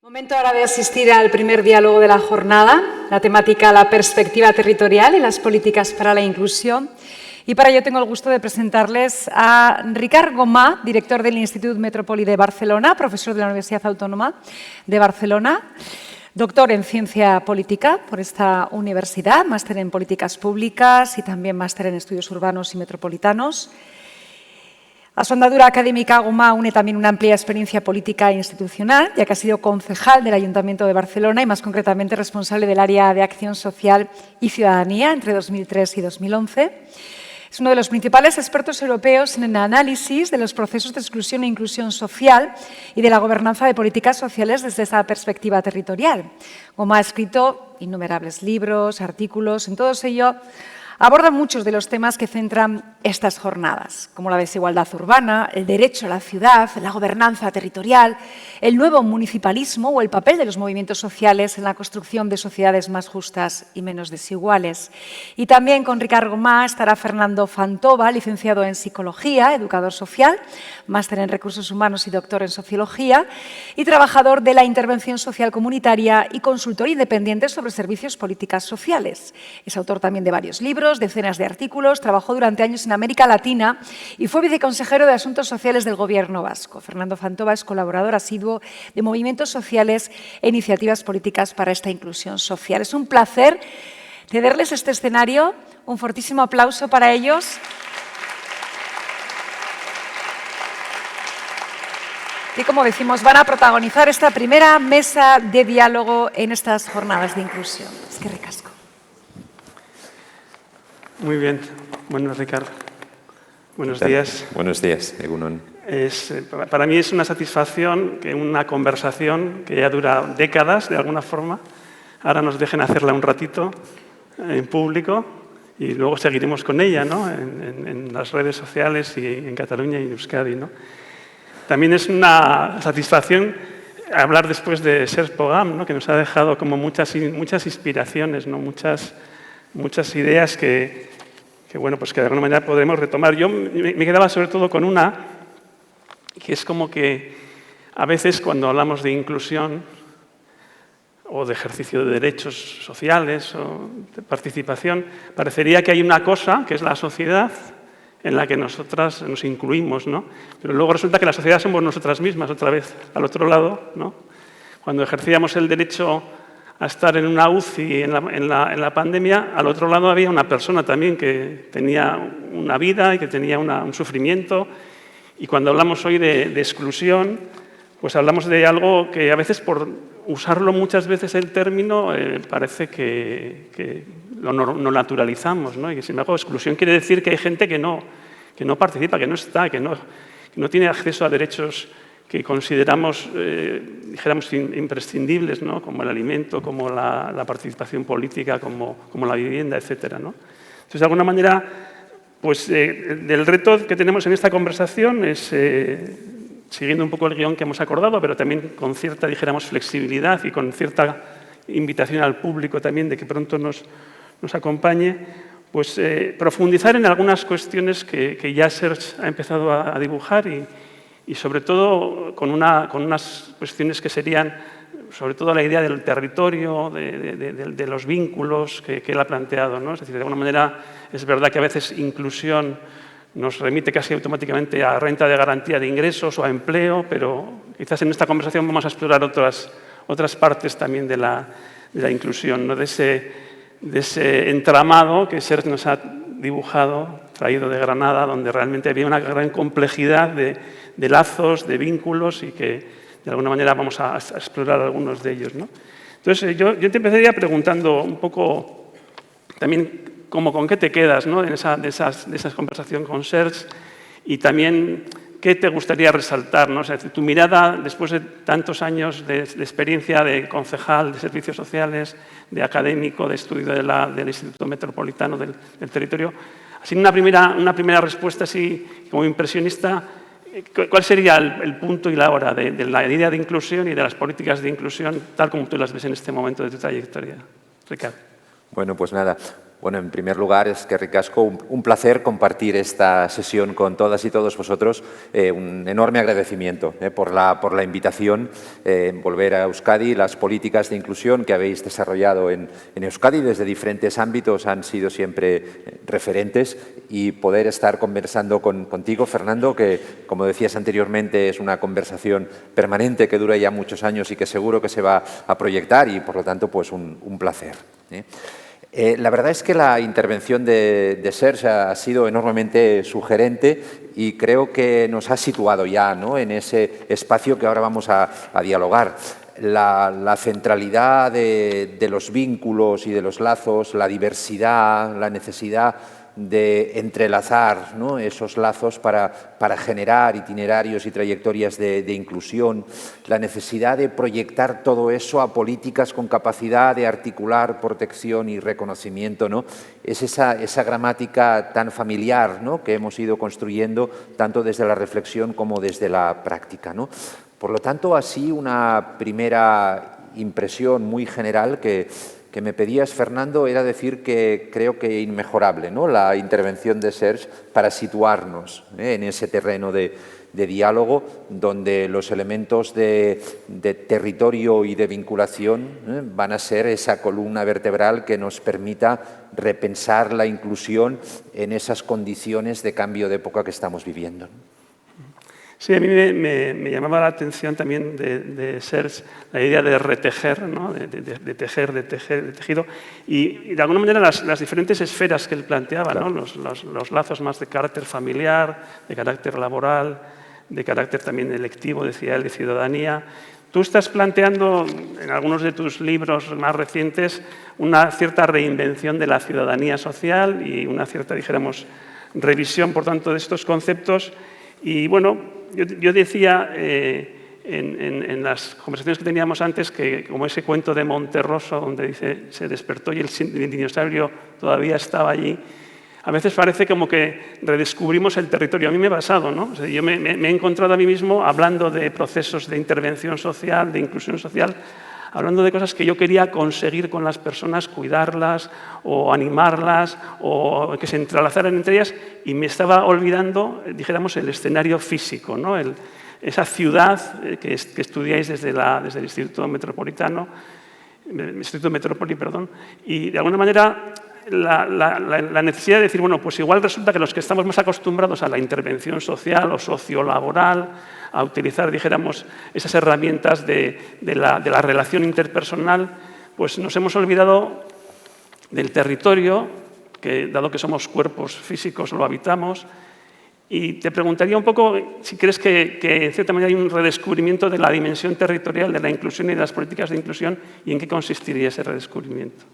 Momento ahora de asistir al primer diálogo de la jornada, la temática la perspectiva territorial y las políticas para la inclusión. Y para ello tengo el gusto de presentarles a Ricard Gomà, director del Institut Metropoli de Barcelona, profesor de la Universidad Autónoma de Barcelona, doctor en Ciencia Política por esta universidad, máster en Políticas Públicas y también máster en Estudios Urbanos y Metropolitanos. A su andadura académica, Gomà une también una amplia experiencia política e institucional, ya que ha sido concejal del Ayuntamiento de Barcelona y, más concretamente, responsable del área de Acción Social y Ciudadanía entre 2003 y 2011. Es uno de los principales expertos europeos en el análisis de los procesos de exclusión e inclusión social y de la gobernanza de políticas sociales desde esa perspectiva territorial. Gomà ha escrito innumerables libros, artículos, en todos ellos aborda muchos de los temas que centran estas jornadas, como la desigualdad urbana, el derecho a la ciudad, la gobernanza territorial, el nuevo municipalismo o el papel de los movimientos sociales en la construcción de sociedades más justas y menos desiguales. Y también con Ricard Gomà estará Fernando Fantova, licenciado en Psicología, educador social, máster en Recursos Humanos y doctor en Sociología, y trabajador de la intervención social comunitaria y consultor independiente sobre servicios políticas sociales. Es autor también de varios libros, decenas de artículos, trabajó durante años en América Latina y fue viceconsejero de Asuntos Sociales del Gobierno vasco. Fernando Fantova es colaborador asiduo de movimientos sociales e iniciativas políticas para esta inclusión social. Es un placer cederles este escenario. Un fortísimo aplauso para ellos. Y como decimos, van a protagonizar esta primera mesa de diálogo en estas jornadas de inclusión. Es que ricasco. Muy bien. Bueno, Ricardo. Buenos días. Buenos días, Egunon. Para mí es una satisfacción que una conversación que ya dura décadas, de alguna forma, ahora nos dejen hacerla un ratito en público y luego seguiremos con ella, ¿no? en las redes sociales y en Cataluña y en Euskadi, ¿no? También es una satisfacción hablar después de Serge Pogam, ¿no? Que nos ha dejado como muchas inspiraciones, ¿no? Muchas ideas que bueno, pues que de alguna manera podremos retomar. Yo me quedaba sobre todo con una, que es como que a veces cuando hablamos de inclusión o de ejercicio de derechos sociales o de participación, parecería que hay una cosa, que es la sociedad, en la que nosotras nos incluimos, ¿no? Pero luego resulta que la sociedad somos nosotras mismas, otra vez, al otro lado, ¿no? Cuando ejercíamos el derecho a estar en una UCI en la pandemia, al otro lado había una persona también que tenía una vida y que tenía un sufrimiento. Y cuando hablamos hoy de exclusión, pues hablamos de algo que a veces, por usarlo muchas veces el término, parece que lo naturalizamos, ¿no? Y que, sin embargo, exclusión quiere decir que hay gente que no participa, que no está, que no tiene acceso a derechos que consideramos, dijéramos, imprescindibles, ¿no? Como el alimento, como la participación política, como la vivienda, etcétera, ¿no? Entonces, de alguna manera, pues del reto que tenemos en esta conversación es, siguiendo un poco el guión que hemos acordado, pero también con cierta, dijéramos, flexibilidad y con cierta invitación al público también de que pronto nos acompañe, pues profundizar en algunas cuestiones que ya Serge ha empezado a dibujar y sobre todo con unas cuestiones que serían, sobre todo la idea del territorio, de los vínculos que él ha planteado, ¿no? Es decir, de alguna manera es verdad que a veces inclusión nos remite casi automáticamente a renta de garantía de ingresos o a empleo, pero quizás en esta conversación vamos a explorar otras partes también de la inclusión, ¿no? De ese entramado que Serge nos ha dibujado, traído de Granada, donde realmente había una gran complejidad de lazos, de vínculos y que de alguna manera vamos a explorar algunos de ellos, ¿no? Entonces, yo te empezaría preguntando un poco también como con qué te quedas, ¿no? de esa conversación con Serge y también qué te gustaría resaltar, ¿no? O sea, tu mirada después de tantos años de experiencia de concejal, de servicios sociales, de académico, de estudio del Instituto Metropolitano del Territorio. Así una primera respuesta así como impresionista, ¿cuál sería el punto y la hora de la idea de inclusión y de las políticas de inclusión tal como tú las ves en este momento de tu trayectoria? Ricard. Bueno, pues nada, Bueno, en primer lugar, es que ricasco, un placer compartir esta sesión con todas y todos vosotros. Un enorme agradecimiento por la invitación, volver a Euskadi. Las políticas de inclusión que habéis desarrollado en Euskadi desde diferentes ámbitos han sido siempre referentes, y poder estar conversando contigo, Fernando, que, como decías anteriormente, es una conversación permanente que dura ya muchos años y que seguro que se va a proyectar, y por lo tanto, pues un placer. La verdad es que la intervención de Serge ha sido enormemente sugerente y creo que nos ha situado ya, ¿no?, en ese espacio que ahora vamos a dialogar. La centralidad de los vínculos y de los lazos, la diversidad, la necesidad de entrelazar, ¿no?, esos lazos para generar itinerarios y trayectorias de inclusión, la necesidad de proyectar todo eso a políticas con capacidad de articular protección y reconocimiento, ¿no? Es esa gramática tan familiar, ¿no?, que hemos ido construyendo tanto desde la reflexión como desde la práctica, ¿no? Por lo tanto, así una primera impresión muy general que me pedías, Fernando, era decir que creo que inmejorable, ¿no?, la intervención de Serge para situarnos en ese terreno de diálogo, donde los elementos de territorio y de vinculación van a ser esa columna vertebral que nos permita repensar la inclusión en esas condiciones de cambio de época que estamos viviendo. Sí, a mí me llamaba la atención también de Serge la idea de retejer, ¿no?, de tejer, de tejido, y de alguna manera las diferentes esferas que él planteaba, claro, ¿no?, los lazos más de carácter familiar, de carácter laboral, de carácter también electivo, decía él, de ciudadanía. Tú estás planteando en algunos de tus libros más recientes una cierta reinvención de la ciudadanía social y una cierta, dijéramos, revisión, por tanto, de estos conceptos. Y bueno, yo decía en las conversaciones que teníamos antes que, como ese cuento de Monterroso donde dice se despertó y el dinosaurio todavía estaba allí, a veces parece como que redescubrimos el territorio. A mí me ha pasado, ¿no? O sea, yo me he encontrado a mí mismo hablando de procesos de intervención social, de inclusión social, hablando de cosas que yo quería conseguir con las personas, cuidarlas o animarlas o que se entrelazaran entre ellas, y me estaba olvidando, dijéramos, el escenario físico, ¿no? Esa ciudad que estudiáis desde el Instituto Metropolitano, Instituto Metrópoli, perdón, y de alguna manera la necesidad de decir, bueno, pues igual resulta que los que estamos más acostumbrados a la intervención social o sociolaboral, a utilizar, dijéramos, esas herramientas de la relación interpersonal, pues nos hemos olvidado del territorio, que dado que somos cuerpos físicos lo habitamos. Y te preguntaría un poco si crees que en cierta manera hay un redescubrimiento de la dimensión territorial de la inclusión y de las políticas de inclusión, y en qué consistiría ese redescubrimiento.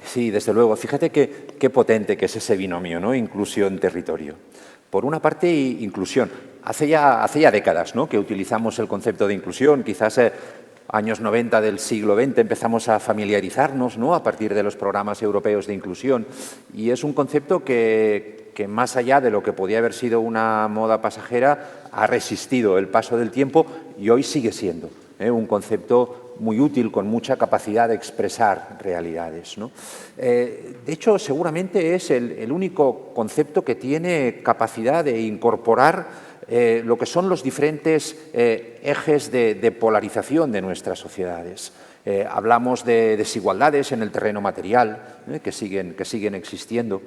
Sí, desde luego. Fíjate qué potente que es ese binomio, ¿no?, inclusión-territorio. Por una parte, inclusión. Hace ya décadas, ¿no?, que utilizamos el concepto de inclusión. Quizás años 90 del siglo XX empezamos a familiarizarnos, ¿no?, a partir de los programas europeos de inclusión. Y es un concepto que más allá de lo que podía haber sido una moda pasajera, ha resistido el paso del tiempo y hoy sigue siendo un concepto muy útil, con mucha capacidad de expresar realidades, ¿no? De hecho, seguramente es el único concepto que tiene capacidad de incorporar lo que son los diferentes ejes de polarización de nuestras sociedades. Hablamos de desigualdades en el terreno material, que siguen existiendo.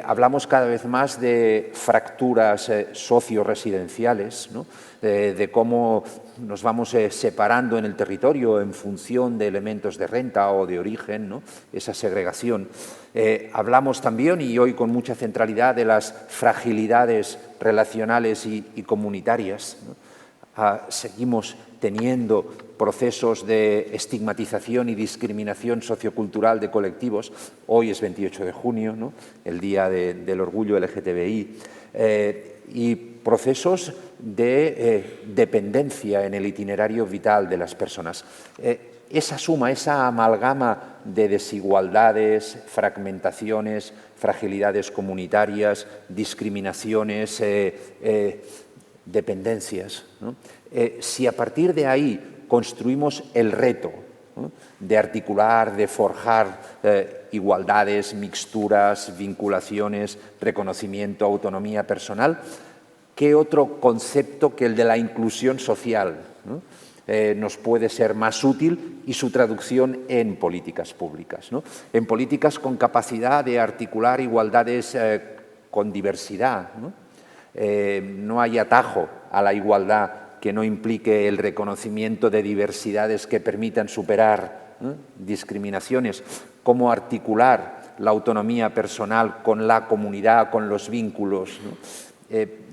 Hablamos cada vez más de fracturas socio-residenciales, ¿no?, de cómo nos vamos separando en el territorio en función de elementos de renta o de origen, ¿no?, esa segregación. Hablamos también, y hoy con mucha centralidad, de las fragilidades relacionales y comunitarias, ¿no? Seguimos teniendo procesos de estigmatización y discriminación sociocultural de colectivos. Hoy es 28 de junio, ¿no?, el Día del Orgullo LGTBI, y procesos de dependencia en el itinerario vital de las personas. Esa suma, esa amalgama de desigualdades, fragmentaciones, fragilidades comunitarias, discriminaciones, dependencias, ¿no? Si a partir de ahí construimos el reto ¿no? De articular, de forjar igualdades, mixturas, vinculaciones, reconocimiento, autonomía personal. ¿Qué otro concepto que el de la inclusión social, ¿no? Nos puede ser más útil y su traducción en políticas públicas, ¿no? En políticas con capacidad de articular igualdades con diversidad, ¿no? No hay atajo a la igualdad que no implique el reconocimiento de diversidades que permitan superar discriminaciones, cómo articular la autonomía personal con la comunidad, con los vínculos, ¿no?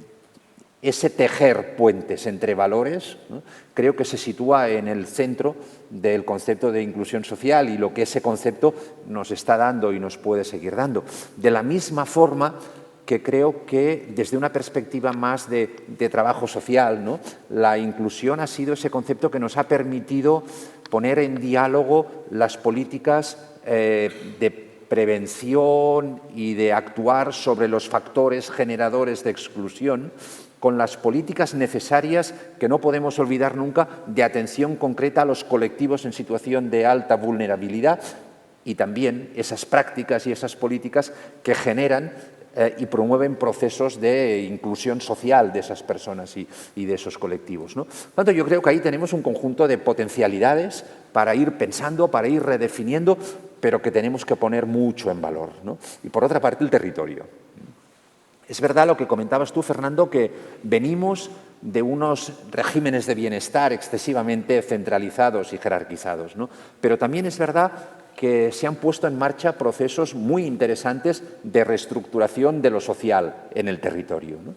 Ese tejer puentes entre valores, ¿no? Creo que se sitúa en el centro del concepto de inclusión social y lo que ese concepto nos está dando y nos puede seguir dando. De la misma forma que creo que desde una perspectiva más de trabajo social, ¿no? La inclusión ha sido ese concepto que nos ha permitido poner en diálogo las políticas de prevención y de actuar sobre los factores generadores de exclusión con las políticas necesarias que no podemos olvidar nunca de atención concreta a los colectivos en situación de alta vulnerabilidad y también esas prácticas y esas políticas que generan y promueven procesos de inclusión social de esas personas y de esos colectivos, ¿no? Por tanto, yo creo que ahí tenemos un conjunto de potencialidades para ir pensando, para ir redefiniendo, pero que tenemos que poner mucho en valor, ¿no? Y por otra parte, el territorio. Es verdad lo que comentabas tú, Fernando, que venimos de unos regímenes de bienestar excesivamente centralizados y jerarquizados, ¿no? Pero también es verdad que se han puesto en marcha procesos muy interesantes de reestructuración de lo social en el territorio, ¿no?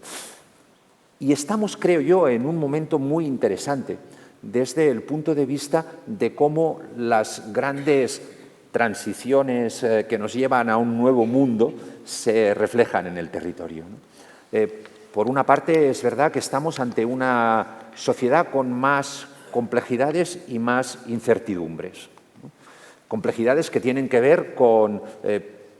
Y estamos, creo yo, en un momento muy interesante desde el punto de vista de cómo las grandes transiciones que nos llevan a un nuevo mundo se reflejan en el territorio, ¿no? Por una parte, es verdad que estamos ante una sociedad con más complejidades y más incertidumbres. Complejidades que tienen que ver con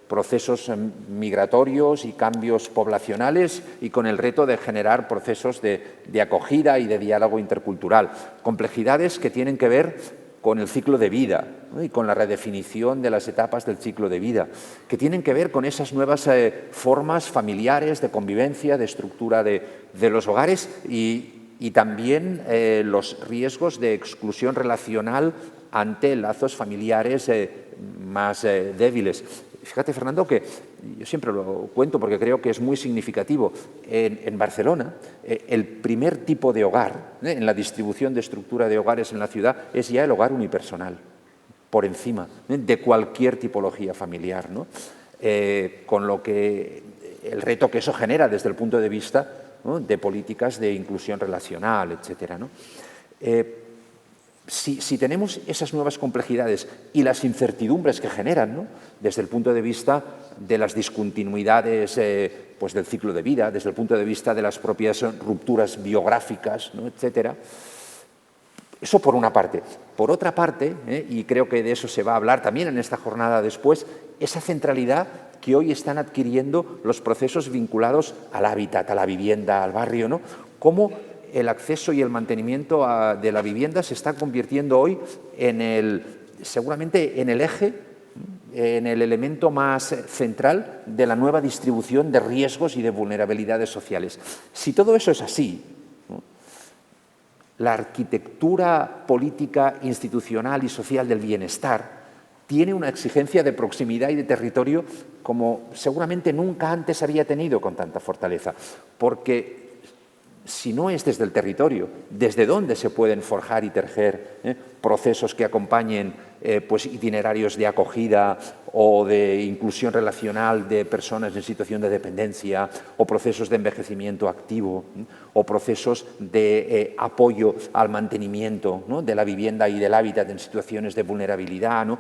procesos migratorios y cambios poblacionales y con el reto de generar procesos de acogida y de diálogo intercultural. Complejidades que tienen que ver con el ciclo de vida, ¿no? Y con la redefinición de las etapas del ciclo de vida, que tienen que ver con esas nuevas formas familiares de convivencia, de estructura de los hogares y también los riesgos de exclusión relacional ante lazos familiares más débiles. Fíjate, Fernando, que yo siempre lo cuento porque creo que es muy significativo. En Barcelona, el primer tipo de hogar, en la distribución de estructura de hogares en la ciudad, es ya el hogar unipersonal, por encima de cualquier tipología familiar, ¿no? Con lo que el reto que eso genera desde el punto de vista, ¿no?, de políticas de inclusión relacional, etcétera, ¿no? Si tenemos esas nuevas complejidades y las incertidumbres que generan, ¿no?, desde el punto de vista de las discontinuidades pues del ciclo de vida, desde el punto de vista de las propias rupturas biográficas, ¿no?, etcétera, eso por una parte. Por otra parte, y creo que de eso se va a hablar también en esta jornada después, esa centralidad que hoy están adquiriendo los procesos vinculados al hábitat, a la vivienda, al barrio, ¿no? Cómo el acceso y el mantenimiento de la vivienda se está convirtiendo hoy seguramente en el eje, en el elemento más central de la nueva distribución de riesgos y de vulnerabilidades sociales. Si todo eso es así, ¿no?, la arquitectura política, institucional y social del bienestar tiene una exigencia de proximidad y de territorio como seguramente nunca antes había tenido con tanta fortaleza, porque si no es desde el territorio, desde dónde se pueden forjar y tejer procesos que acompañen pues itinerarios de acogida o de inclusión relacional de personas en situación de dependencia, o procesos de envejecimiento activo, o procesos de apoyo al mantenimiento, ¿no?, de la vivienda y del hábitat en situaciones de vulnerabilidad, ¿no?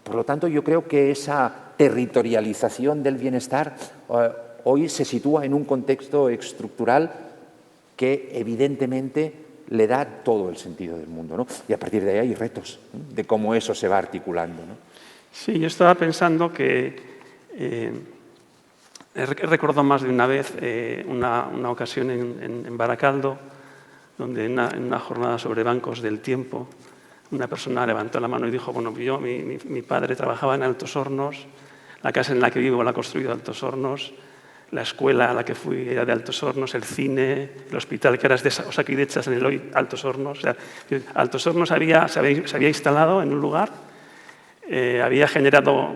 Por lo tanto, yo creo que esa territorialización del bienestar hoy se sitúa en un contexto estructural que evidentemente le da todo el sentido del mundo, ¿no? Y a partir de ahí hay retos, ¿no?, de cómo eso se va articulando, ¿no? Sí, yo estaba pensando que he recordado más de una vez una ocasión en Baracaldo, donde en una jornada sobre bancos del tiempo una persona levantó la mano y dijo, bueno, mi padre trabajaba en Altos Hornos, la casa en la que vivo la ha construido Altos Hornos, la escuela a la que fui era de Altos Hornos, el cine, el hospital que era de Osakidetzas en el hoy Altos Hornos. O sea, Altos Hornos se había instalado en un lugar, había generado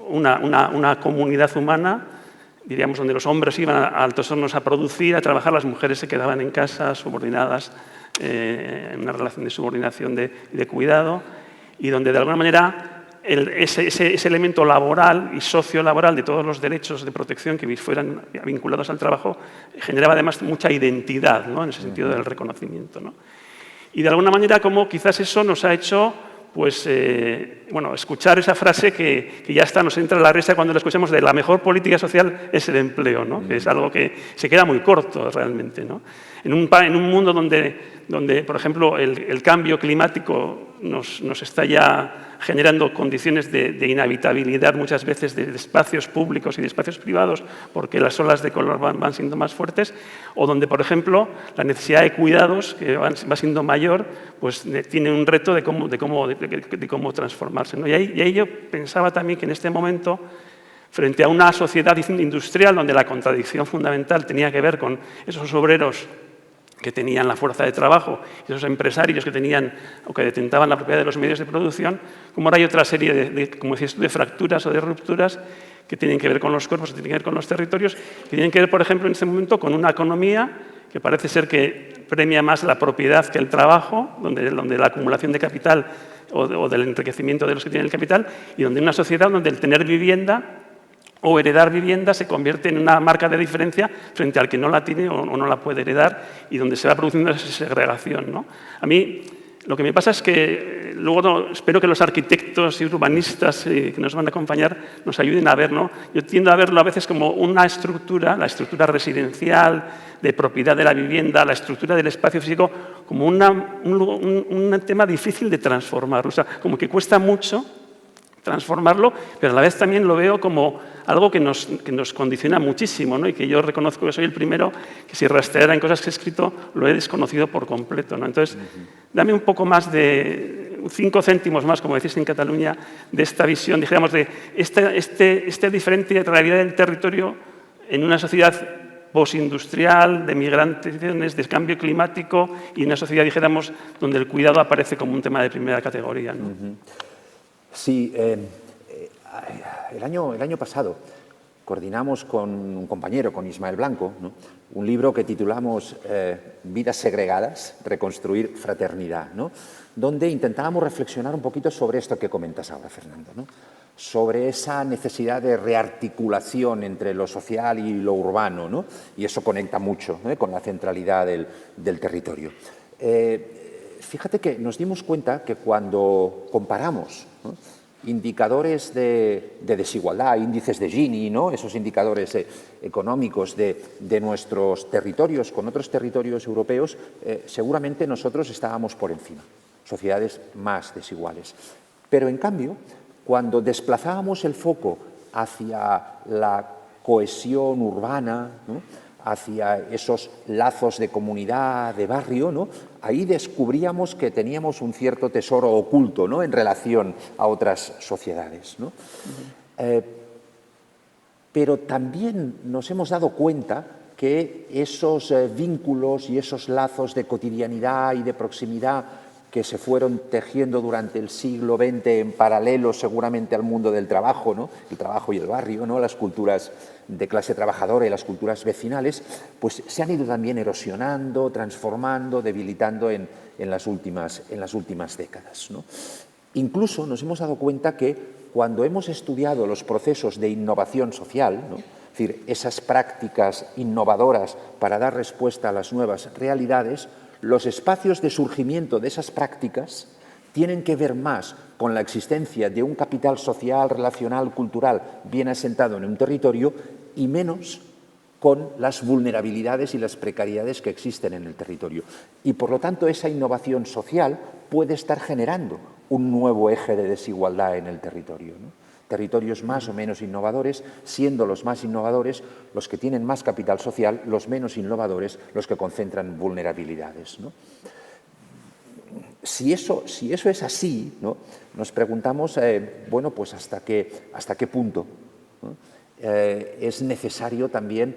una comunidad humana, diríamos, donde los hombres iban a Altos Hornos a producir, a trabajar, las mujeres se quedaban en casa, subordinadas, en una relación de subordinación y de cuidado, y donde de alguna manera ese elemento laboral y sociolaboral de todos los derechos de protección que fueran vinculados al trabajo generaba además mucha identidad, ¿no? En ese sentido del reconocimiento, ¿no? Y de alguna manera como quizás eso nos ha hecho pues, bueno, escuchar esa frase que ya está, nos entra a la risa cuando la escuchamos de la mejor política social es el empleo, ¿no? Que es algo que se queda muy corto realmente, ¿no? En un mundo donde, por ejemplo, el cambio climático nos está ya generando condiciones de inhabitabilidad muchas veces de espacios públicos y de espacios privados porque las olas de calor van siendo más fuertes, o donde, por ejemplo, la necesidad de cuidados, que va siendo mayor, pues tiene un reto de cómo transformarse, ¿no? Y ahí yo pensaba también que en este momento, frente a una sociedad industrial donde la contradicción fundamental tenía que ver con esos obreros que tenían la fuerza de trabajo, esos empresarios que tenían o que detentaban la propiedad de los medios de producción, como ahora hay otra serie como decías tú, de fracturas o de rupturas que tienen que ver con los cuerpos, que tienen que ver con los territorios, que tienen que ver, por ejemplo, en este momento con una economía que parece ser que premia más la propiedad que el trabajo, donde la acumulación de capital o del enriquecimiento de los que tienen el capital, y donde una sociedad donde el tener vivienda o heredar vivienda se convierte en una marca de diferencia frente al que no la tiene o no la puede heredar, y donde se va produciendo esa segregación, ¿no? A mí lo que me pasa es que luego espero que los arquitectos y urbanistas que nos van a acompañar nos ayuden a ver, ¿no? Yo tiendo a verlo a veces como una estructura, la estructura residencial, de propiedad de la vivienda, la estructura del espacio físico, como un tema difícil de transformar. O sea, como que cuesta mucho transformarlo, pero a la vez también lo veo como algo que nos condiciona muchísimo, ¿no? Y que yo reconozco que soy el primero que si rastreara en cosas que he escrito lo he desconocido por completo, ¿no? Entonces, dame un poco más de 5 céntimos más, como decís en Cataluña, de esta visión, digamos, de esta diferente realidad del territorio en una sociedad postindustrial, de migraciones, de cambio climático y una sociedad, dijéramos, donde el cuidado aparece como un tema de primera categoría, ¿no? Sí, el año pasado coordinamos con un compañero, con Ismael Blanco, ¿no?, un libro que titulamos Vidas segregadas, reconstruir fraternidad, ¿no?, donde intentábamos reflexionar un poquito sobre esto que comentas ahora, Fernando, ¿no?, sobre esa necesidad de rearticulación entre lo social y lo urbano, ¿no?, y eso conecta mucho con la centralidad del territorio. Fíjate que nos dimos cuenta que cuando comparamos, ¿no?, indicadores de desigualdad, índices de Gini, ¿no?, esos indicadores económicos de nuestros territorios con otros territorios europeos, seguramente nosotros estábamos por encima, sociedades más desiguales. Pero en cambio, cuando desplazábamos el foco hacia la cohesión urbana, ¿no?, hacia esos lazos de comunidad, de barrio, ¿no?, ahí descubríamos que teníamos un cierto tesoro oculto, ¿no?, en relación a otras sociedades, ¿no? Pero también nos hemos dado cuenta que esos vínculos y esos lazos de cotidianidad y de proximidad que se fueron tejiendo durante el siglo XX en paralelo seguramente al mundo del trabajo, ¿no?, el trabajo y el barrio, ¿no?, las culturas de clase trabajadora y las culturas vecinales, pues se han ido también erosionando, transformando, debilitando en las últimas décadas, ¿no? Incluso nos hemos dado cuenta que cuando hemos estudiado los procesos de innovación social, ¿no?, es decir, esas prácticas innovadoras para dar respuesta a las nuevas realidades, los espacios de surgimiento de esas prácticas tienen que ver más con la existencia de un capital social, relacional, cultural bien asentado en un territorio y menos con las vulnerabilidades y las precariedades que existen en el territorio. Y por lo tanto esa innovación social puede estar generando un nuevo eje de desigualdad en el territorio, ¿no? Territorios más o menos innovadores, siendo los más innovadores los que tienen más capital social, los menos innovadores los que concentran vulnerabilidades, ¿no? si eso es así, ¿no? Nos preguntamos, bueno, pues hasta qué punto, ¿no? Es necesario también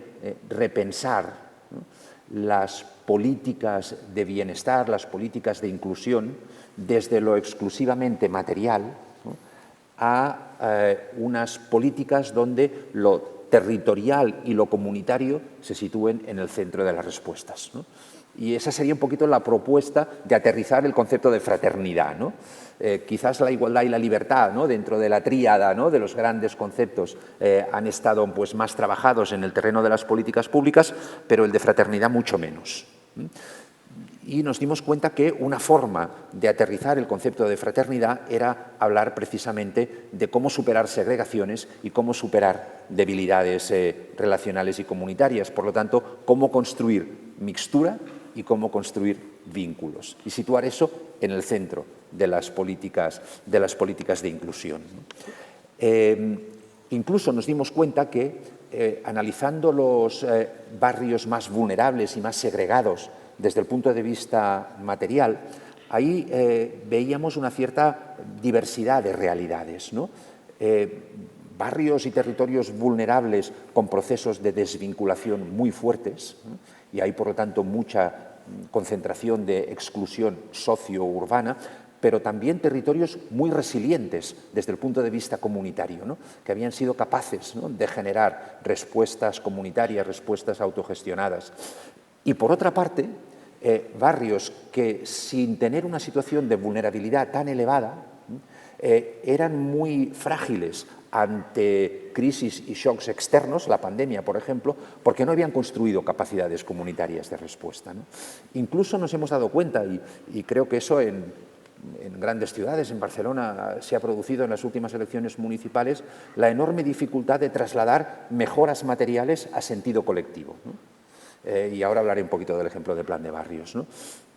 repensar, ¿no?, las políticas de bienestar, las políticas de inclusión, desde lo exclusivamente material, ¿no?, a unas políticas donde lo territorial y lo comunitario se sitúen en el centro de las respuestas, ¿no? Y esa sería un poquito la propuesta de aterrizar el concepto de fraternidad, ¿no? Quizás la igualdad y la libertad, ¿no?, dentro de la tríada, ¿no?, de los grandes conceptos, han estado pues, más trabajados en el terreno de las políticas públicas, pero el de fraternidad mucho menos. Y nos dimos cuenta que una forma de aterrizar el concepto de fraternidad era hablar precisamente de cómo superar segregaciones y cómo superar debilidades relacionales y comunitarias. Por lo tanto, cómo construir mixtura y cómo construir vínculos. Y situar eso en el centro de las políticas de inclusión. Incluso nos dimos cuenta que, analizando los barrios más vulnerables y más segregados desde el punto de vista material, ahí veíamos una cierta diversidad de realidades, ¿no? Barrios y territorios vulnerables con procesos de desvinculación muy fuertes, ¿no?, y hay, por lo tanto, mucha concentración de exclusión socio-urbana, pero también territorios muy resilientes desde el punto de vista comunitario, ¿no?, que habían sido capaces, ¿no?, de generar respuestas comunitarias, respuestas autogestionadas. Y, por otra parte, barrios que, sin tener una situación de vulnerabilidad tan elevada, eran muy frágiles ante crisis y shocks externos, la pandemia, por ejemplo, porque no habían construido capacidades comunitarias de respuesta, ¿no? Incluso nos hemos dado cuenta, y creo que eso en grandes ciudades, en Barcelona se ha producido en las últimas elecciones municipales, la enorme dificultad de trasladar mejoras materiales a sentido colectivo, ¿no? Y ahora hablaré un poquito del ejemplo del plan de barrios, ¿no?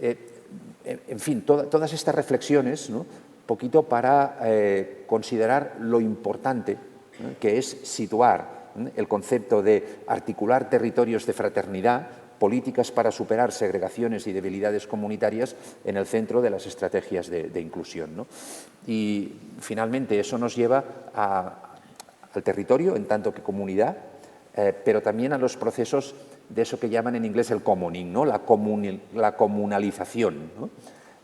En fin, todas estas reflexiones, ¿no?, poquito para considerar lo importante, ¿no?, que es situar, ¿no?, el concepto de articular territorios de fraternidad, políticas para superar segregaciones y debilidades comunitarias en el centro de las estrategias de inclusión, ¿no? Y finalmente eso nos lleva al territorio en tanto que comunidad, pero también a los procesos de eso que llaman en inglés el commoning, ¿no?, la comunalización, ¿no?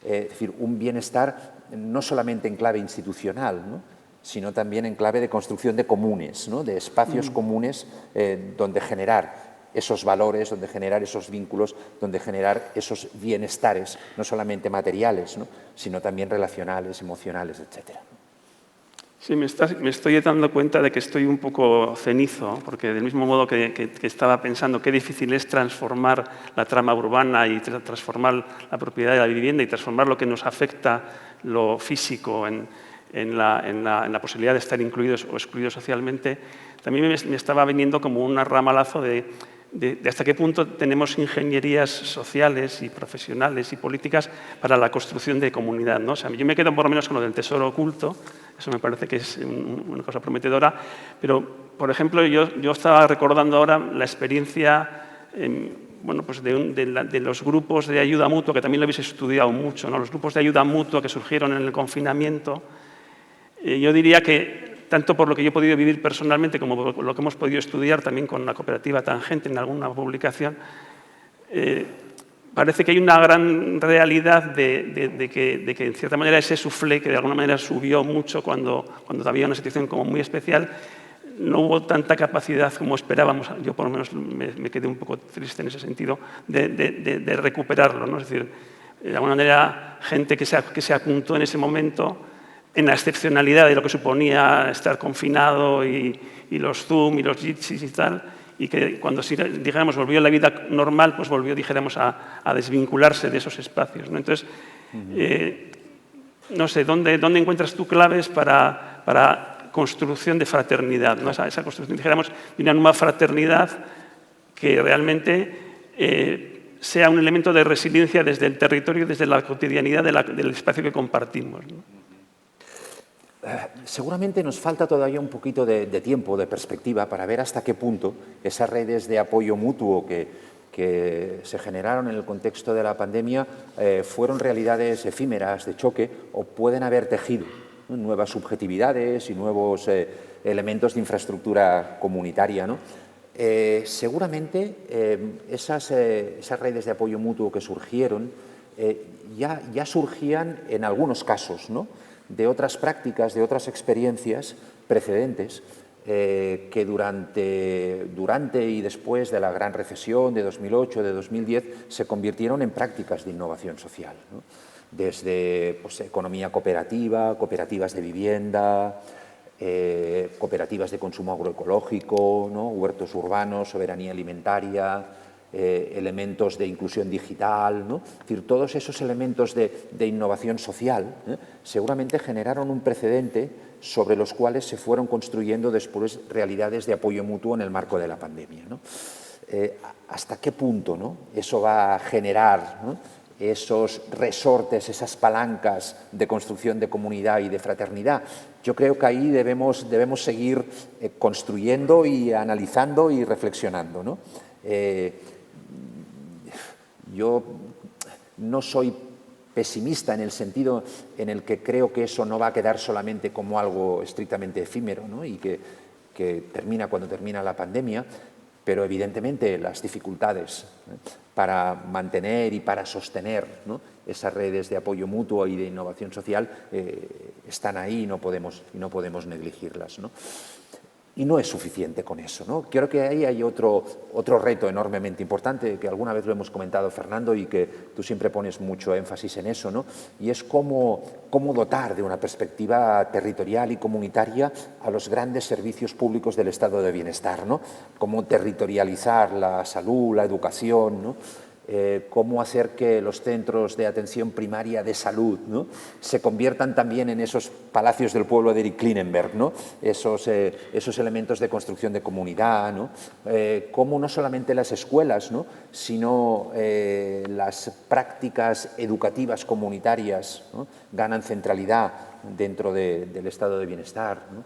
Es decir, un bienestar no solamente en clave institucional, ¿no?, sino también en clave de construcción de comunes, ¿no?, de espacios comunes donde generar esos valores, donde generar esos vínculos, donde generar esos bienestares, no solamente materiales, ¿no?, sino también relacionales, emocionales, etcétera. Sí, me estoy dando cuenta de que estoy un poco cenizo, porque del mismo modo que estaba pensando qué difícil es transformar la trama urbana y transformar la propiedad de la vivienda y transformar lo que nos afecta, lo físico, en la posibilidad de estar incluidos o excluidos socialmente, también me estaba viniendo como un ramalazo de hasta qué punto tenemos ingenierías sociales y profesionales y políticas para la construcción de comunidad, ¿no? O sea, yo me quedo por lo menos con lo del tesoro oculto, eso me parece que es una cosa prometedora, pero, por ejemplo, yo estaba recordando ahora la experiencia bueno, pues de los grupos de ayuda mutua, que también lo habéis estudiado mucho, ¿no? Los grupos de ayuda mutua que surgieron en el confinamiento. Yo diría que, tanto por lo que yo he podido vivir personalmente como por lo que hemos podido estudiar también con la cooperativa Tangente en alguna publicación, parece que hay una gran realidad de que en cierta manera ese soufflé, que de alguna manera subió mucho cuando había una situación como muy especial, no hubo tanta capacidad como esperábamos. Yo por lo menos me quedé un poco triste en ese sentido de recuperarlo, ¿no? Es decir, de alguna manera gente que se apuntó en ese momento en la excepcionalidad de lo que suponía estar confinado y los Zoom y los Jitsis y tal, y que cuando, dijéramos, volvió a la vida normal, pues volvió, dijéramos, a desvincularse de esos espacios, ¿no? Entonces, no sé, ¿dónde encuentras tú claves para construcción de fraternidad, ¿no? Esa construcción, dijéramos, de una nueva fraternidad que realmente sea un elemento de resiliencia desde el territorio, desde la cotidianidad del espacio que compartimos, ¿no? Seguramente nos falta todavía un poquito de tiempo, de perspectiva, para ver hasta qué punto esas redes de apoyo mutuo que que se generaron en el contexto de la pandemia fueron realidades efímeras de choque o pueden haber tejido, ¿no?, nuevas subjetividades y nuevos elementos de infraestructura comunitaria, ¿no? Seguramente esas redes de apoyo mutuo que surgieron ya surgían en algunos casos, ¿no?, de otras prácticas, de otras experiencias precedentes que durante y después de la gran recesión de 2008, de 2010, se convirtieron en prácticas de innovación social, ¿no? Desde pues, economía cooperativa, cooperativas de vivienda, cooperativas de consumo agroecológico, ¿no?, huertos urbanos, soberanía alimentaria, elementos de inclusión digital, ¿no? Es decir, todos esos elementos de innovación social seguramente generaron un precedente sobre los cuales se fueron construyendo después realidades de apoyo mutuo en el marco de la pandemia, ¿no? ¿Hasta qué punto, ¿no?, eso va a generar, ¿no?, esos resortes, esas palancas de construcción de comunidad y de fraternidad? Yo creo que ahí debemos seguir construyendo y analizando y reflexionando, ¿no? Yo no soy pesimista en el sentido en el que creo que eso no va a quedar solamente como algo estrictamente efímero, ¿no?, y que termina cuando termina la pandemia, pero evidentemente las dificultades para mantener y para sostener, ¿no?, esas redes de apoyo mutuo y de innovación social están ahí y no podemos negligirlas, ¿no? Y no es suficiente con eso, ¿no? Creo que ahí hay otro reto enormemente importante, que alguna vez lo hemos comentado, Fernando, y que tú siempre pones mucho énfasis en eso, ¿no? Y es cómo dotar de una perspectiva territorial y comunitaria a los grandes servicios públicos del estado de bienestar, ¿no? Cómo territorializar la salud, la educación, ¿no? Cómo hacer que los centros de atención primaria de salud, ¿no?, se conviertan también en esos palacios del pueblo de Eric Klinenberg, ¿no?, esos elementos de construcción de comunidad, ¿no? Cómo no solamente las escuelas, ¿no?, sino las prácticas educativas comunitarias, ¿no?, ganan centralidad dentro del estado de bienestar, ¿no?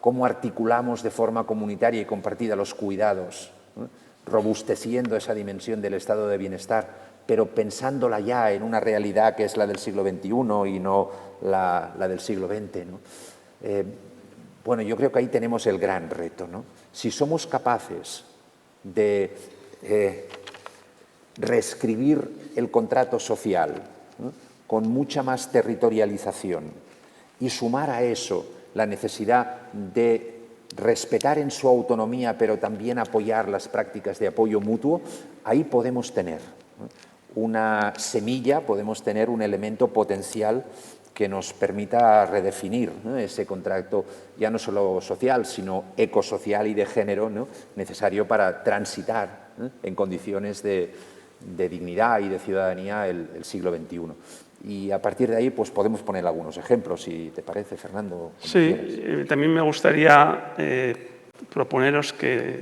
Cómo articulamos de forma comunitaria y compartida los cuidados, ¿no?, robusteciendo esa dimensión del estado de bienestar, pero pensándola ya en una realidad que es la del siglo XXI y no la del siglo XX, ¿no? Bueno, yo creo que ahí tenemos el gran reto, ¿no? Si somos capaces de reescribir el contrato social, ¿no?, con mucha más territorialización y sumar a eso la necesidad de respetar en su autonomía, pero también apoyar las prácticas de apoyo mutuo, ahí podemos tener una semilla, podemos tener un elemento potencial que nos permita redefinir, ¿no?, ese contrato ya no solo social, sino ecosocial y de género, ¿no?, necesario para transitar, ¿no?, en condiciones de dignidad y de ciudadanía el siglo XXI. Y a partir de ahí pues podemos poner algunos ejemplos, si te parece, Fernando. Sí, también me gustaría proponeros que,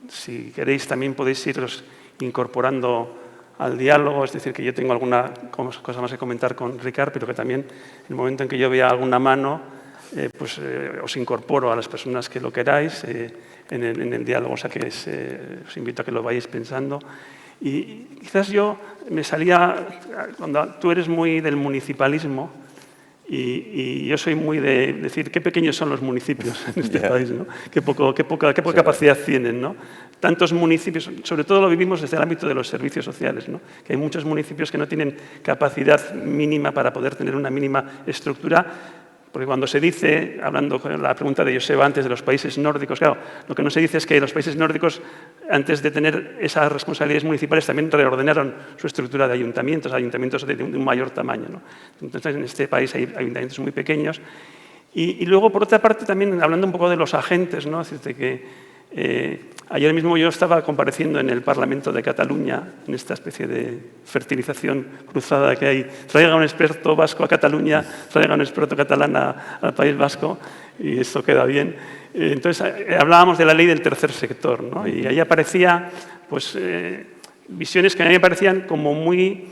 si queréis, también podéis iros incorporando al diálogo, es decir, que yo tengo alguna cosa más que comentar con Ricard, pero que también en el momento en que yo vea alguna mano, os incorporo a las personas que lo queráis en el diálogo, o sea que os invito a que lo vayáis pensando. Y quizás yo me salía, cuando tú eres muy del municipalismo y yo soy muy de decir qué pequeños son los municipios en este país, ¿no? Qué poca capacidad tienen, ¿no? Tantos municipios, sobre todo lo vivimos desde el ámbito de los servicios sociales, ¿no?, que hay muchos municipios que no tienen capacidad mínima para poder tener una mínima estructura. Porque cuando se dice, hablando con la pregunta de Joseba antes de los países nórdicos, claro, lo que no se dice es que los países nórdicos, antes de tener esas responsabilidades municipales, también reordenaron su estructura de ayuntamientos de un mayor tamaño, ¿no? Entonces, en este país hay ayuntamientos muy pequeños. Y luego, por otra parte, también hablando un poco de los agentes, ¿no? Es decir, que ayer mismo yo estaba compareciendo en el Parlamento de Cataluña, en esta especie de fertilización cruzada que hay. Traiga un experto vasco a Cataluña, traiga un experto catalán al País Vasco, y esto queda bien. Entonces, hablábamos de la ley del tercer sector, ¿no? Y ahí aparecía, pues, visiones que a mí me parecían como muy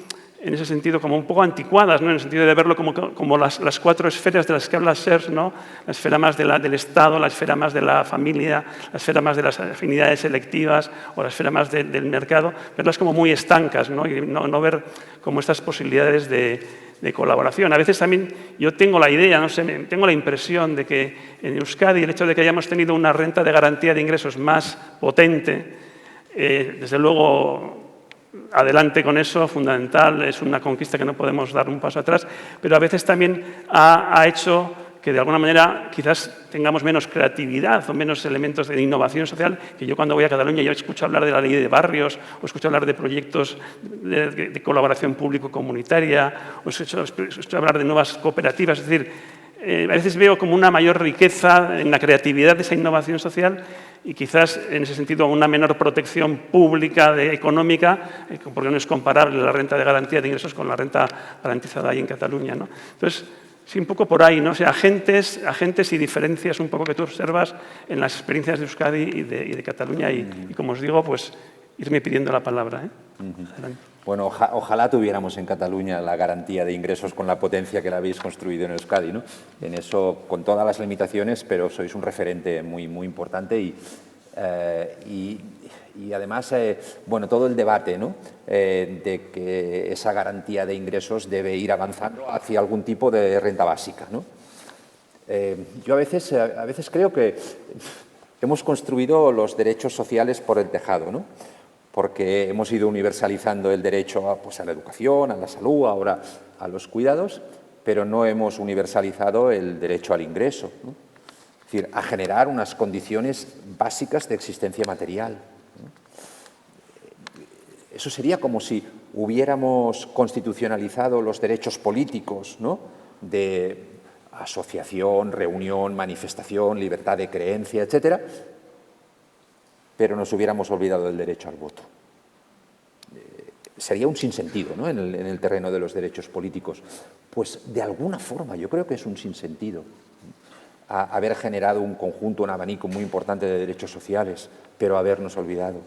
en ese sentido como un poco anticuadas, ¿no? En el sentido de verlo como las cuatro esferas de las que habla Serres, ¿no? La esfera más del Estado, la esfera más de la familia, la esfera más de las afinidades selectivas o la esfera más del mercado, verlas como muy estancas, ¿no? Y no ver como estas posibilidades de colaboración. A veces también yo tengo la idea, no sé, tengo la impresión de que en Euskadi el hecho de que hayamos tenido una renta de garantía de ingresos más potente, desde luego, adelante con eso, fundamental, es una conquista que no podemos dar un paso atrás, pero a veces también ha hecho que de alguna manera quizás tengamos menos creatividad o menos elementos de innovación social, que yo cuando voy a Cataluña yo escucho hablar de la ley de barrios, o escucho hablar de proyectos de colaboración público-comunitaria, o escucho hablar de nuevas cooperativas, es decir, a veces veo como una mayor riqueza en la creatividad de esa innovación social y quizás en ese sentido una menor protección pública económica, porque no es comparable la renta de garantía de ingresos con la renta garantizada ahí en Cataluña, ¿no? Entonces, sí, un poco por ahí, ¿no? O sea, agentes y diferencias un poco que tú observas en las experiencias de Euskadi y de Cataluña y como os digo, pues irme pidiendo la palabra, ¿eh? Adelante. Bueno, ojalá tuviéramos en Cataluña la garantía de ingresos con la potencia que la habéis construido en Euskadi, ¿no? En eso, con todas las limitaciones, pero sois un referente muy, muy importante y además, bueno, todo el debate, ¿no? De que esa garantía de ingresos debe ir avanzando hacia algún tipo de renta básica, ¿no? Yo a veces creo que hemos construido los derechos sociales por el tejado, ¿no? Porque hemos ido universalizando el derecho a la educación, a la salud, ahora a los cuidados, pero no hemos universalizado el derecho al ingreso, ¿no? Es decir, a generar unas condiciones básicas de existencia material, ¿no? Eso sería como si hubiéramos constitucionalizado los derechos políticos, ¿no? De asociación, reunión, manifestación, libertad de creencia, etcétera, pero nos hubiéramos olvidado del derecho al voto. Sería un sinsentido, ¿no? en el terreno de los derechos políticos. Pues de alguna forma yo creo que es un sinsentido haber generado un conjunto, un abanico muy importante de derechos sociales, pero habernos olvidado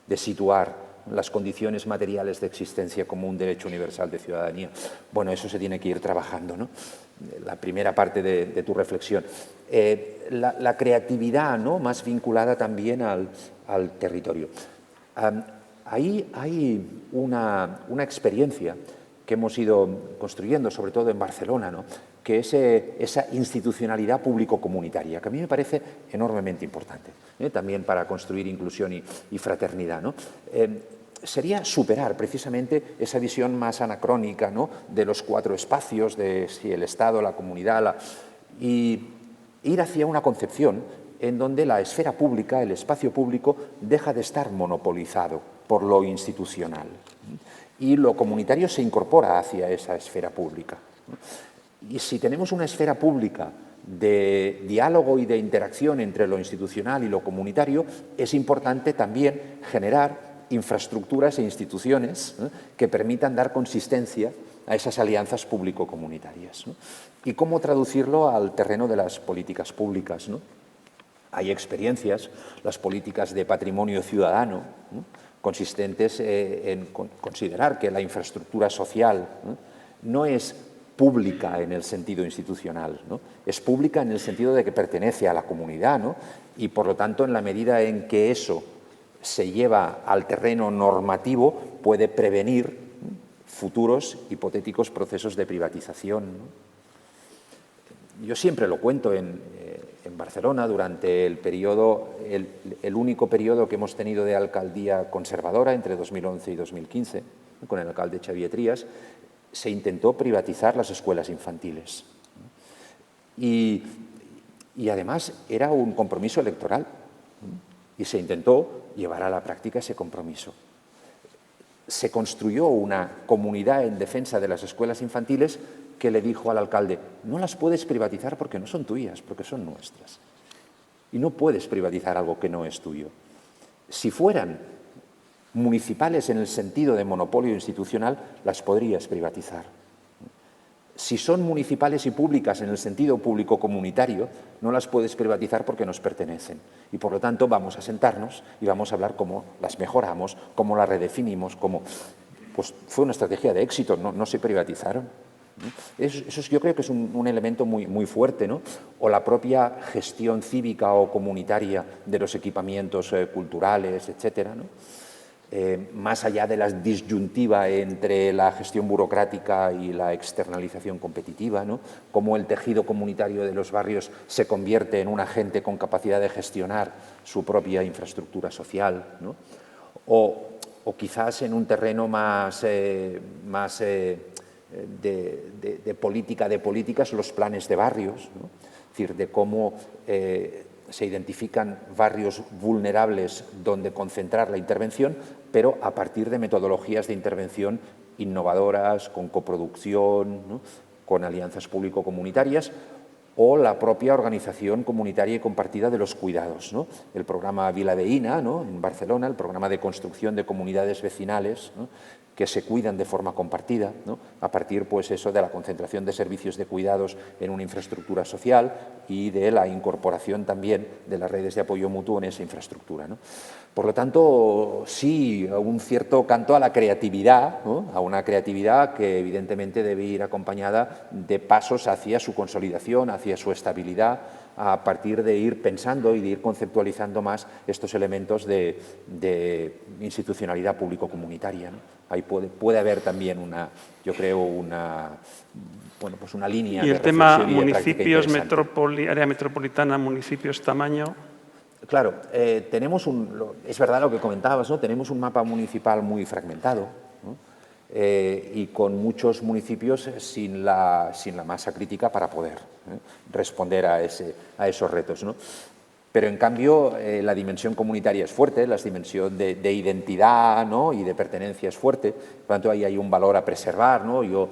de situar las condiciones materiales de existencia como un derecho universal de ciudadanía. Bueno, eso se tiene que ir trabajando, ¿no? La primera parte de tu reflexión. La creatividad, ¿no? Más vinculada también al territorio. Ahí hay una experiencia que hemos ido construyendo, sobre todo en Barcelona, ¿no? Que es esa institucionalidad público-comunitaria, que a mí me parece enormemente importante, también para construir inclusión y fraternidad, ¿no? Sería superar precisamente esa visión más anacrónica, ¿no? De los cuatro espacios, de el Estado, la comunidad, y ir hacia una concepción en donde la esfera pública, el espacio público, deja de estar monopolizado por lo institucional y lo comunitario se incorpora hacia esa esfera pública. Y si tenemos una esfera pública de diálogo y de interacción entre lo institucional y lo comunitario, es importante también generar infraestructuras e instituciones que permitan dar consistencia a esas alianzas público-comunitarias, ¿no? ¿Y cómo traducirlo al terreno de las políticas públicas, ¿no? Hay experiencias, las políticas de patrimonio ciudadano, ¿no? Consistentes en considerar que la infraestructura social, no es pública en el sentido institucional, ¿no? Es pública en el sentido de que pertenece a la comunidad, ¿no? Y por lo tanto, en la medida en que eso se lleva al terreno normativo, puede prevenir futuros hipotéticos procesos de privatización, ¿no? Yo siempre lo cuento en Barcelona durante el periodo, el único periodo que hemos tenido de alcaldía conservadora entre 2011 y 2015, con el alcalde Xavier Trias, se intentó privatizar las escuelas infantiles. Y además era un compromiso electoral y se intentó llevar a la práctica ese compromiso. Se construyó una comunidad en defensa de las escuelas infantiles que le dijo al alcalde, no las puedes privatizar porque no son tuyas, porque son nuestras. Y no puedes privatizar algo que no es tuyo. Si fueran municipales en el sentido de monopolio institucional, las podrías privatizar. Si son municipales y públicas en el sentido público-comunitario, no las puedes privatizar porque nos pertenecen. Y por lo tanto vamos a sentarnos y vamos a hablar cómo las mejoramos, cómo las redefinimos, cómo... pues fue una estrategia de éxito, no se privatizaron. Eso yo creo que es un elemento muy fuerte, ¿no? O la propia gestión cívica o comunitaria de los equipamientos culturales, etcétera, ¿no? Más allá de la disyuntiva entre la gestión burocrática y la externalización competitiva, ¿no? Cómo el tejido comunitario de los barrios se convierte en un agente con capacidad de gestionar su propia infraestructura social, ¿no? O quizás en un terreno más de políticas, los planes de barrios, ¿no? Es decir, de cómo se identifican barrios vulnerables donde concentrar la intervención, pero a partir de metodologías de intervención innovadoras, con coproducción, ¿no? Con alianzas público-comunitarias, o la propia organización comunitaria y compartida de los cuidados, ¿no? El programa Vila Veïna, ¿no? En Barcelona, el programa de construcción de comunidades vecinales, ¿no? Que se cuidan de forma compartida, ¿no? A partir, pues, eso, de la concentración de servicios de cuidados en una infraestructura social y de la incorporación también de las redes de apoyo mutuo en esa infraestructura, ¿no? Por lo tanto, sí, un cierto canto a la creatividad, ¿no? A una creatividad que evidentemente debe ir acompañada de pasos hacia su consolidación, hacia su estabilidad, a partir de ir pensando y de ir conceptualizando más estos elementos de institucionalidad público-comunitaria, ¿no? Ahí puede haber también yo creo, una línea de reflexión. Y el tema municipios, área metropolitana, municipios, tamaño. Claro, es verdad lo que comentabas, ¿no? Tenemos un mapa municipal muy fragmentado, ¿no? Y con muchos municipios sin la masa crítica para poder responder a esos retos, ¿no? Pero, en cambio, la dimensión comunitaria es fuerte, la dimensión de identidad, ¿no? Y de pertenencia es fuerte. Por lo tanto, ahí hay un valor a preservar, ¿no? Yo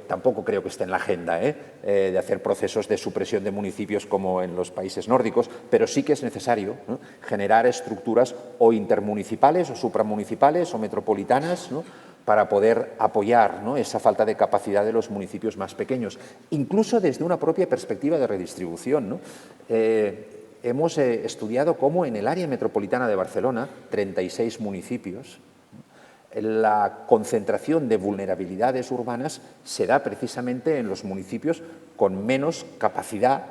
tampoco creo que esté en la agenda de hacer procesos de supresión de municipios como en los países nórdicos, pero sí que es necesario, ¿no? Generar estructuras o intermunicipales o supramunicipales o metropolitanas, ¿no? Para poder apoyar, ¿no? Esa falta de capacidad de los municipios más pequeños, incluso desde una propia perspectiva de redistribución, ¿no? Hemos estudiado cómo en el área metropolitana de Barcelona, 36 municipios, la concentración de vulnerabilidades urbanas se da precisamente en los municipios con menos capacidad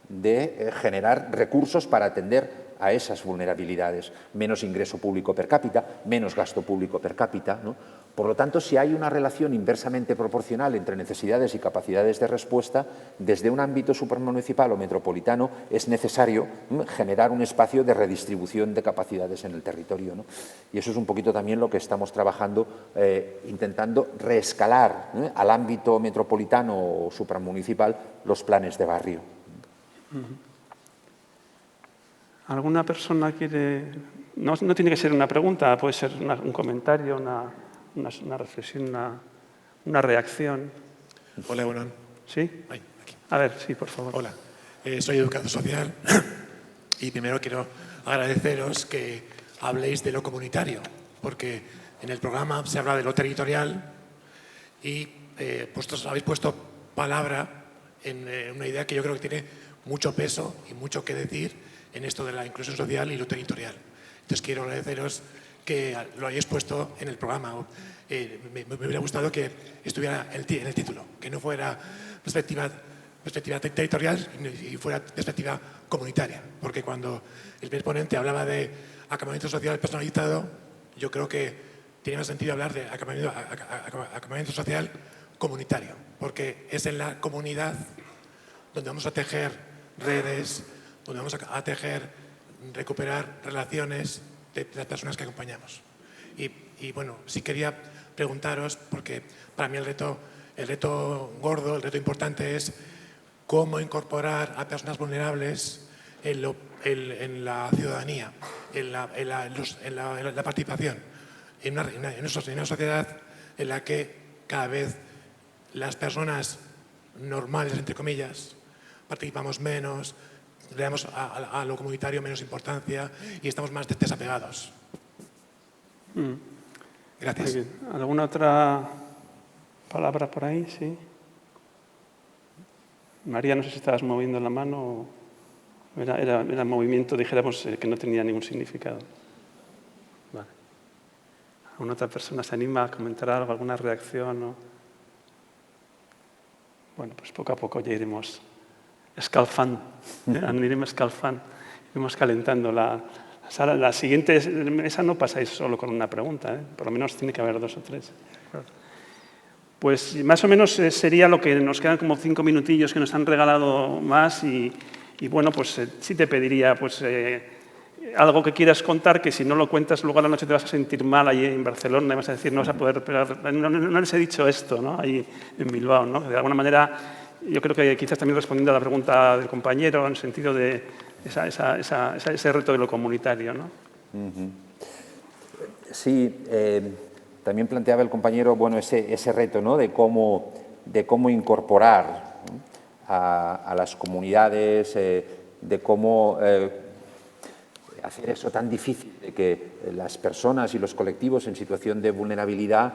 de generar recursos para atender a esas vulnerabilidades, menos ingreso público per cápita, menos gasto público per cápita, ¿no? Por lo tanto, si hay una relación inversamente proporcional entre necesidades y capacidades de respuesta, desde un ámbito supramunicipal o metropolitano es necesario generar un espacio de redistribución de capacidades en el territorio, ¿no? Y eso es un poquito también lo que estamos trabajando, intentando reescalar al ámbito metropolitano o supramunicipal los planes de barrio. ¿Alguna persona quiere...? No tiene que ser una pregunta, puede ser un comentario, una reflexión, una reacción. Hola, Egunon. ¿Sí? Ay, aquí. A ver, sí, por favor. Hola, soy educador social y primero quiero agradeceros que habléis de lo comunitario, porque en el programa se habla de lo territorial y vosotros habéis puesto palabra en una idea que yo creo que tiene mucho peso y mucho que decir en esto de la inclusión social y lo territorial. Entonces quiero agradeceros que lo hayáis puesto en el programa. Me hubiera gustado que estuviera en el título, que no fuera perspectiva territorial y fuera perspectiva comunitaria, porque cuando el primer ponente hablaba de acampamento social personalizado, yo creo que tiene más sentido hablar de acampamento social comunitario, porque es en la comunidad donde vamos a tejer redes, donde vamos a recuperar relaciones de las personas que acompañamos. Y bueno, sí quería preguntaros, porque para mí el reto gordo, el reto importante es cómo incorporar a personas vulnerables en la ciudadanía, en la participación, en una sociedad en la que cada vez las personas normales, entre comillas, participamos menos, le damos a lo comunitario menos importancia y estamos más desapegados. Gracias. ¿Alguna otra palabra por ahí? Sí. María, no sé si estabas moviendo la mano o era movimiento, dijéramos, que no tenía ningún significado. Vale. ¿Alguna otra persona se anima a comentar algo, alguna reacción? ¿O? Bueno, pues poco a poco ya iremos escalfando, iremos calentando la sala. La siguiente mesa no pasáis solo con una pregunta, por lo menos tiene que haber 2 o 3. Pues más o menos sería lo que nos quedan, como 5 minutillos que nos han regalado más y bueno, pues sí te pediría pues, algo que quieras contar, que si no lo cuentas luego a la noche te vas a sentir mal ahí en Barcelona y vas a decir no vas a poder pegar, no les he dicho esto, ¿no? Ahí en Bilbao, ¿no? De alguna manera yo creo que quizás también respondiendo a la pregunta del compañero en el sentido de ese reto de lo comunitario, ¿no? Sí, también planteaba el compañero, bueno, ese reto, ¿no? de cómo incorporar, ¿no? a las comunidades, de cómo hacer eso tan difícil, de que las personas y los colectivos en situación de vulnerabilidad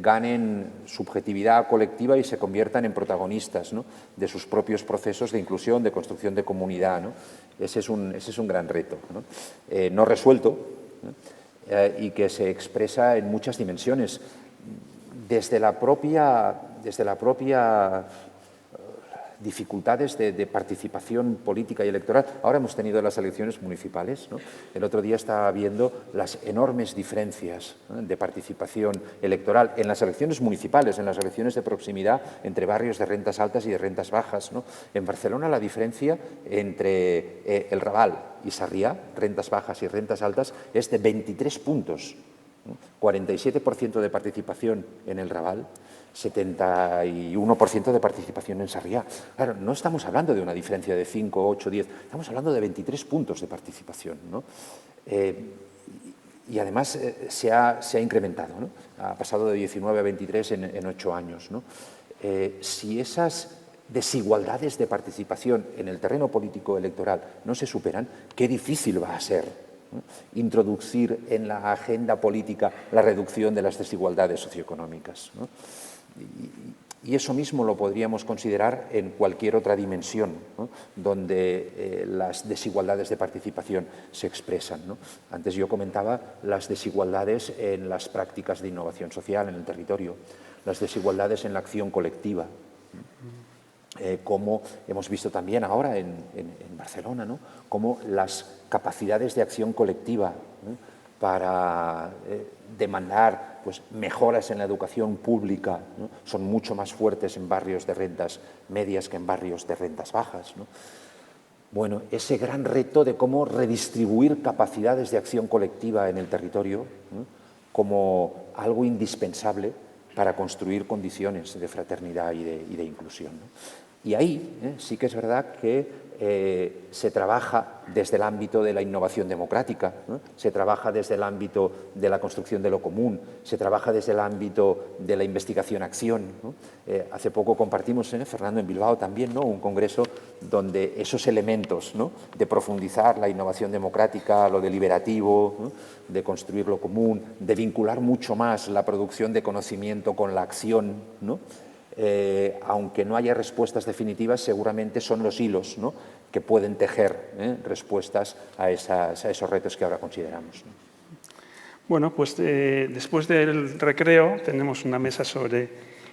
ganen subjetividad colectiva y se conviertan en protagonistas, ¿no? de sus propios procesos de inclusión, de construcción de comunidad, ¿no? Ese es un gran reto, ¿no? No resuelto, ¿no? Y que se expresa en muchas dimensiones, desde la propia dificultades de participación política y electoral. Ahora hemos tenido las elecciones municipales, ¿no? El otro día estaba viendo las enormes diferencias, ¿no? de participación electoral en las elecciones municipales, en las elecciones de proximidad entre barrios de rentas altas y de rentas bajas, ¿no? En Barcelona la diferencia entre el Raval y Sarriá, rentas bajas y rentas altas, es de 23 puntos. 47% de participación en el Raval, 71% de participación en Sarriá. Claro, no estamos hablando de una diferencia de 5, 8, 10, estamos hablando de 23 puntos de participación, ¿no? Y además se ha incrementado, ¿no? Ha pasado de 19 a 23 en 8 años, ¿no? Si esas desigualdades de participación en el terreno político electoral no se superan, qué difícil va a ser, ¿no? Introducir en la agenda política la reducción de las desigualdades socioeconómicas, ¿no? Y eso mismo lo podríamos considerar en cualquier otra dimensión, ¿no? donde las desigualdades de participación se expresan, ¿no? Antes yo comentaba las desigualdades en las prácticas de innovación social en el territorio, las desigualdades en la acción colectiva, como hemos visto también ahora en Barcelona, ¿no? Como las capacidades de acción colectiva, ¿no? para demandar pues, mejoras en la educación pública, ¿no? son mucho más fuertes en barrios de rentas medias que en barrios de rentas bajas, ¿no? Bueno, ese gran reto de cómo redistribuir capacidades de acción colectiva en el territorio, ¿no? como algo indispensable para construir condiciones de fraternidad y de inclusión, ¿no? Y ahí sí que es verdad que se trabaja desde el ámbito de la innovación democrática, ¿no? Se trabaja desde el ámbito de la construcción de lo común, se trabaja desde el ámbito de la investigación-acción, ¿no? Hace poco compartimos, Fernando, en Bilbao también, ¿no? un congreso donde esos elementos, ¿no? de profundizar la innovación democrática, lo deliberativo, ¿no? de construir lo común, de vincular mucho más la producción de conocimiento con la acción, ¿no? Aunque no haya respuestas definitivas, seguramente son los hilos, ¿no? que pueden tejer respuestas a esos retos que ahora consideramos, ¿no? Bueno, pues después del recreo tenemos una mesa sobre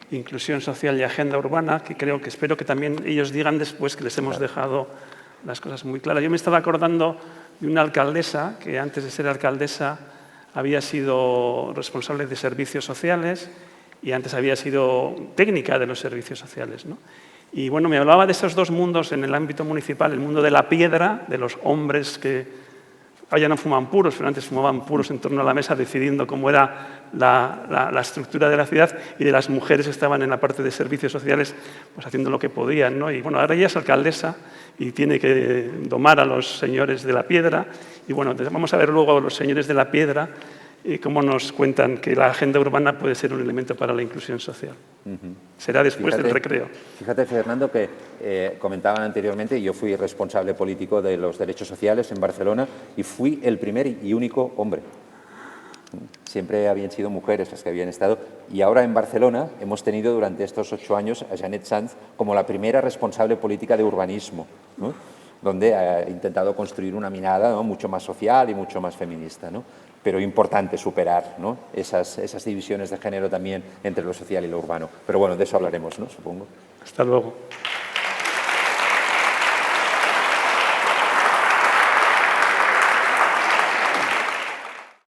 inclusión social y agenda urbana, que espero que también ellos digan después que les hemos dejado las cosas muy claras. Yo me estaba acordando de una alcaldesa que antes de ser alcaldesa había sido responsable de servicios sociales y antes había sido técnica de los servicios sociales, ¿no? Y bueno, me hablaba de esos dos mundos en el ámbito municipal, el mundo de la piedra, de los hombres que ya no fuman puros, pero antes fumaban puros en torno a la mesa decidiendo cómo era la estructura de la ciudad, y de las mujeres que estaban en la parte de servicios sociales pues haciendo lo que podían, ¿no? Y bueno, ahora ella es alcaldesa y tiene que domar a los señores de la piedra. Y bueno, vamos a ver luego a los señores de la piedra y cómo nos cuentan que la agenda urbana puede ser un elemento para la inclusión social. Será después del recreo. Fíjate, Fernando, que comentaban anteriormente, yo fui responsable político de los derechos sociales en Barcelona y fui el primer y único hombre. Siempre habían sido mujeres las que habían estado, y ahora en Barcelona hemos tenido durante estos 8 años a Janet Sanz como la primera responsable política de urbanismo, ¿no? donde ha intentado construir una mirada, ¿no?, mucho más social y mucho más feminista, ¿no? Pero importante superar, ¿no?, esas divisiones de género también entre lo social y lo urbano. Pero bueno, de eso hablaremos, ¿no?, supongo. Hasta luego.